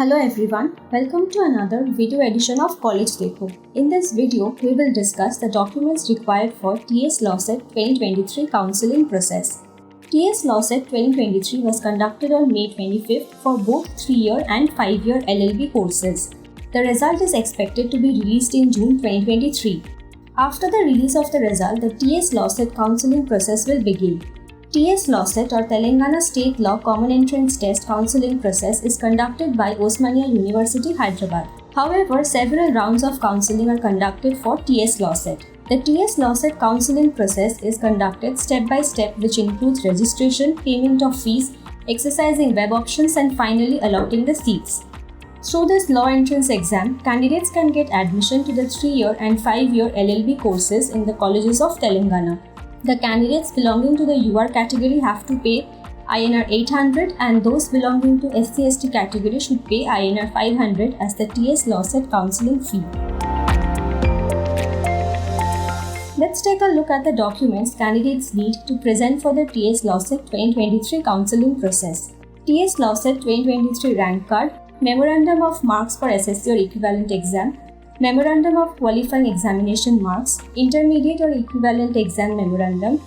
Hello everyone, welcome to another video edition of College Dekho. In this video, we will discuss the documents required for TS LawCET 2023 counseling process. TS LawCET 2023 was conducted on May 25th for both 3-year and 5-year LLB courses. The result is expected to be released in June 2023. After the release of the result, the TS LawCET counseling process will begin. TS LawCET or Telangana State Law Common Entrance Test counseling process is conducted by Osmania University, Hyderabad. However, several rounds of counseling are conducted for TS LawCET. The TS LawCET counseling process is conducted step by step, which includes registration, payment of fees, exercising web options, and finally allotting the seats. Through this law entrance exam, candidates can get admission to the 3-year and 5-year LLB courses in the colleges of Telangana. The candidates belonging to the UR category have to pay INR 800 and those belonging to SC/ST category should pay INR 500 as the TS LawCET counseling fee. Let's take a look at the documents candidates need to present for the TS LawCET 2023 counseling process. TS LawCET 2023 rank card, Memorandum of Marks for SSC or equivalent exam, Memorandum of Qualifying Examination Marks, Intermediate or Equivalent Exam Memorandum,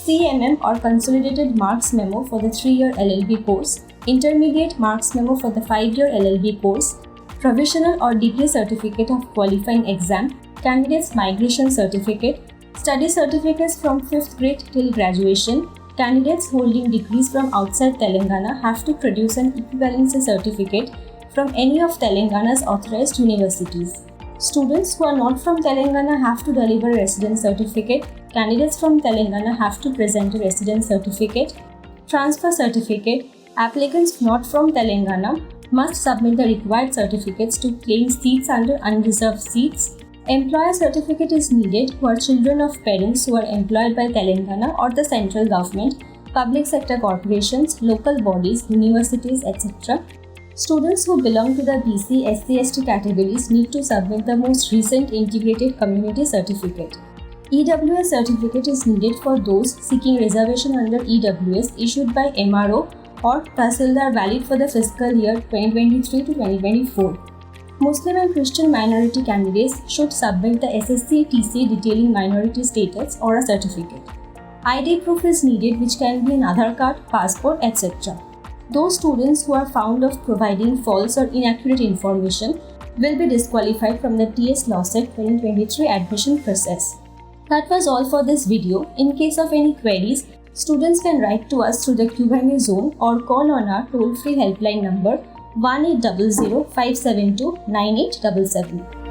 CMM or Consolidated Marks Memo for the 3-year LLB course, Intermediate Marks Memo for the 5-year LLB course, Provisional or Degree Certificate of Qualifying Exam, Candidate's Migration Certificate, Study Certificates from 5th grade till graduation. Candidates holding degrees from outside Telangana have to produce an equivalency certificate from any of Telangana's authorized universities. Students who are not from Telangana have to deliver a residence certificate. Candidates from Telangana have to present a residence certificate. Transfer certificate. Applicants not from Telangana must submit the required certificates to claim seats under unreserved seats. Employer certificate is needed who are children of parents who are employed by Telangana or the central government, public sector corporations, local bodies, universities, etc. Students who belong to the BC, SC/ST categories need to submit the most recent Integrated Community Certificate. EWS certificate is needed for those seeking reservation under EWS issued by MRO or Tahsildar valid for the fiscal year 2023 to 2024. Muslim and Christian minority candidates should submit the SSC TC detailing minority status or a certificate. ID proof is needed, which can be an Aadhaar card, passport, etc. Those students who are found of providing false or inaccurate information will be disqualified from the TS LawCET 2023 admission process. That was all for this video. In case of any queries, students can write to us through the Q&A zone or call on our toll-free helpline number 1800 572 9877.